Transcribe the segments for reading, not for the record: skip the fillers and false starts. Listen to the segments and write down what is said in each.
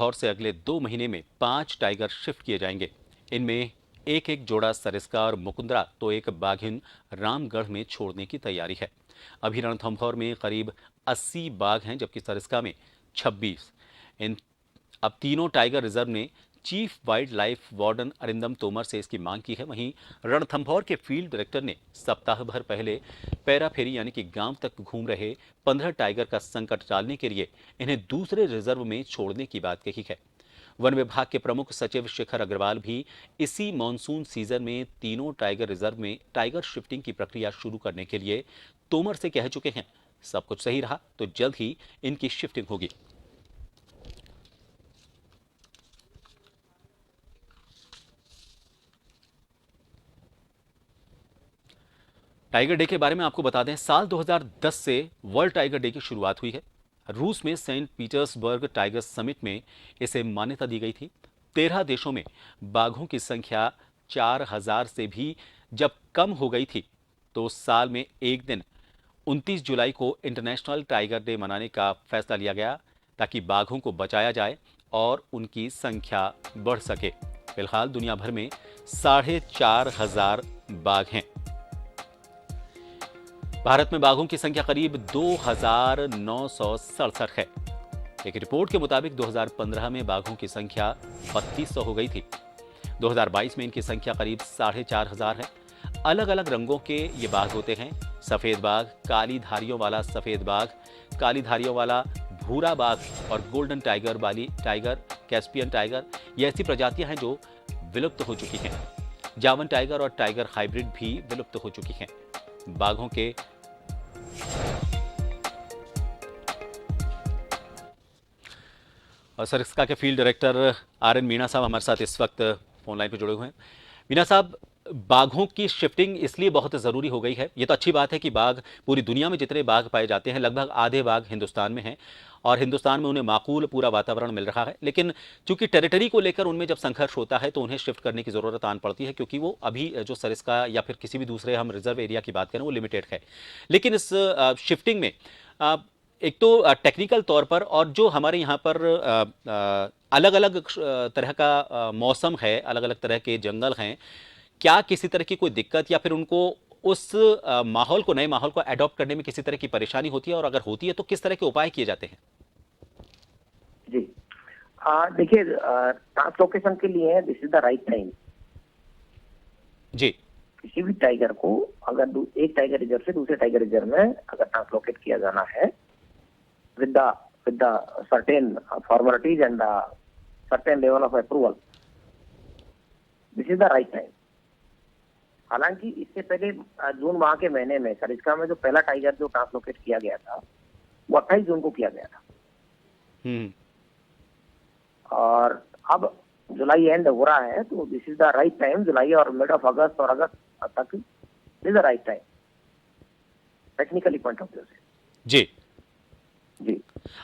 लाहौर से अगले 2 महीने में 5 टाइगर शिफ्ट किए जाएंगे। इनमें एक एक जोड़ा सरिस्का और मुकुंदरा तो एक बाघिन रामगढ़ में छोड़ने की तैयारी है। अभी रणथंभौर में करीब 80 बाघ हैं, जबकि सरिस्का में 26। इन अब तीनों टाइगर रिजर्व ने chief wild life warden Arindam Tomar से इसकी मांग की है। वहीं रणथंभौर के फील्ड डायरेक्टर ने सप्ताह भर पहले पैराफेरी यानी कि गांव तक घूम रहे 15 टाइगर का संकट टालने के लिए इन्हें दूसरे रिजर्व में छोड़ने की बात कही है। वन विभाग के प्रमुख सचिव शिखर अग्रवाल भी इसी मॉनसून सीजन में तीनों टाइगर रिजर्व में टाइगर शिफ्टिंग की प्रक्रिया शुरू करने के लिए तोमर से कह चुके हैं। सब कुछ सही रहा तो जल्द ही इनकी शिफ्टिंग होगी। टाइगर डे के बारे में आपको बता दें, साल 2010 से वर्ल्ड टाइगर डे की शुरुआत हुई है। रूस में सेंट पीटर्सबर्ग टाइगर समिट में इसे मान्यता दी गई थी। 13 देशों में बाघों की संख्या 4000 से भी जब कम हो गई थी, तो साल में एक दिन 29 जुलाई को इंटरनेशनल टाइगर डे मनाने का फैसला लिया गया, ताकि बाघों को बचाया जाए और उनकी संख्या बढ़ सके। फिलहाल दुनिया भर में 4500 बाघ हैं। भारत में बाघों की संख्या करीब 2967 है। एक रिपोर्ट के मुताबिक 2015 में बाघों की संख्या 3200 हो गई थी। 2022 में इनकी संख्या करीब 4500 है। अलग अलग रंगों के ये बाघ होते हैं। सफेद बाघ, काली धारियों वाला सफेद बाघ, काली धारियों वाला भूरा बाघ और गोल्डन टाइगर वाली टाइगर, कैस्पियन टाइगर, ये ऐसी प्रजातियां हैं जो विलुप्त हो चुकी हैं। जावन टाइगर और टाइगर हाइब्रिड भी विलुप्त हो चुकी हैं। बाघों के सरिस्का के फील्ड डायरेक्टर आर.एन. मीणा साहब हमारे साथ इस वक्त फोन लाइन पर जुड़े हुए हैं। मीणा साहब, बाघों की शिफ्टिंग इसलिए बहुत ज़रूरी हो गई है। ये तो अच्छी बात है कि बाघ, पूरी दुनिया में जितने बाघ पाए जाते हैं लगभग आधे बाघ हिंदुस्तान में हैं और हिंदुस्तान में उन्हें माकूल पूरा वातावरण मिल रहा है। लेकिन चूंकि टेरिटरी को लेकर उनमें जब संघर्ष होता है तो उन्हें शिफ्ट करने की ज़रूरत आन पड़ती है, क्योंकि वो अभी जो सरिस्का या फिर किसी भी दूसरे हम रिजर्व एरिया की बात करें वो लिमिटेड है। लेकिन इस शिफ्टिंग में एक तो टेक्निकल तौर पर, और जो हमारे यहाँ पर अलग अलग तरह का मौसम है, अलग अलग तरह के जंगल हैं, क्या किसी तरह की कोई दिक्कत या फिर उनको उस माहौल को, नए माहौल को अडॉप्ट करने में किसी तरह की परेशानी होती है, और अगर होती है तो किस तरह के उपाय किए जाते हैं? जी, देखिए, ट्रांसलोकेशन के लिए this is the right time. जी, किसी भी टाइगर को अगर एक टाइगर रिजर्व से दूसरे टाइगर रिजर्व में अगर ट्रांसलोकेट किया जाना है with the certain formalities and the certain level of approval, this is the right time. हालांकि इससे पहले जून माह के महीने में सरिस्का में जो पहला टाइगर जो ट्रांसलोकेट किया गया था वो 28 जून को किया गया था। और अब जुलाई एंड हो रहा है, तो this is the right time. जुलाई और मिड ऑफ अगस्त और अगस्त तक this is the right time technically point of view से। जी जी,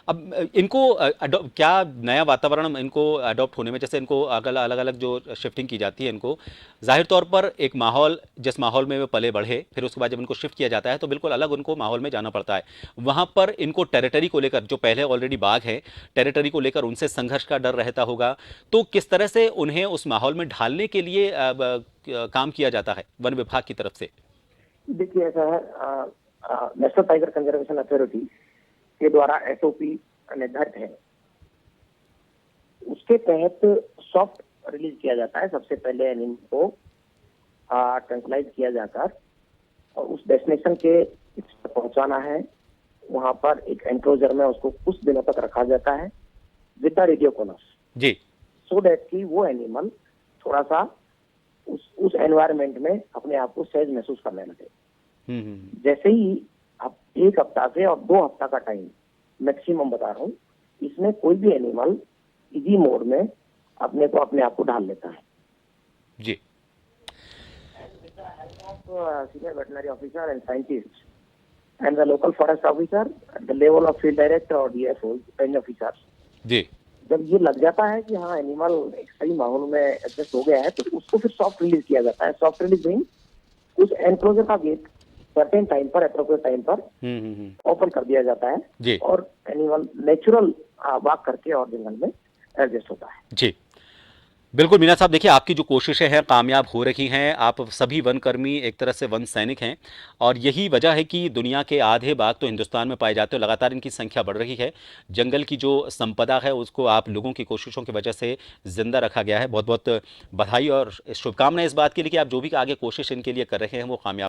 अब इनको क्या नया वातावरण इनको अडॉप्ट होने में, जैसे इनको अलग अलग जो शिफ्टिंग की जाती है, इनको जाहिर तौर पर एक माहौल, जिस माहौल में वे पले बढ़े, फिर उसके बाद जब इनको शिफ्ट किया जाता है तो बिल्कुल अलग उनको माहौल में जाना पड़ता है। वहाँ पर इनको टेरिटरी को लेकर, जो पहले ऑलरेडी बाघ हैं, टेरिटरी को लेकर उनसे संघर्ष का डर रहता होगा, तो किस तरह से उन्हें उस माहौल में ढालने के लिए काम किया जाता है वन विभाग की तरफ से? देखिए, ऐसा है, नेशनल टाइगर कंजर्वेशन अथॉरिटी के द्वारा एसओपी निर्धारित है। उसके तहत सॉफ्ट रिलीज किया जाता है। सबसे पहले एनिमल को ट्रैंकुलाइज किया जाकर और उस डेस्टिनेशन के पहुंचाना है। वहां पर एक एंक्लोजर में उसको कुछ दिनों तक रखा जाता है विद द रेडियोकोनस, जी, सो दैट कि वो एनिमल थोड़ा सा उस एनवायरमेंट में अपने आप को सहज महसूस करने लगे। जैसे ही अब 1 हफ्ता से और 2 हफ्ता का टाइम मैक्सिमम बता रहा हूँ, इसमें कोई भी एनिमल इजी मोड में अपने आप को ढाल लेता है। जी, senior veterinary officer and scientist and the local forest officer at the level of field director और डीएफओ रेंज ऑफिसर्स, जी, जब ये लग जाता है कि हाँ एनिमल एक सही माहौल में एडजस्ट हो गया है, तो उसको फिर सॉफ्ट रिलीज किया जाता है। सॉफ्ट रिलीज मीन उस एनक्लोजर का गेट सर्टेन टाइम पर, एप्रोप्रिएट टाइम पर ओपन कर दिया जाता है जी, और एनिमल नेचुरल वॉक करके और जंगल में एडजस्ट होता है। जी, बिल्कुल मीना साहब, देखिए आपकी जो कोशिशें हैं कामयाब हो रही हैं। आप सभी वनकर्मी एक तरह से वन सैनिक हैं और यही वजह है कि दुनिया के आधे बाघ तो हिंदुस्तान में पाए जाते हैं। लगातार इनकी संख्या बढ़ रही है। जंगल की जो संपदा है उसको आप लोगों की कोशिशों की वजह से जिंदा रखा गया है। बहुत बहुत बधाई और शुभकामनाएं इस बात के लिए कि आप जो भी आगे कोशिश इनके लिए कर रहे हैं वो कामयाब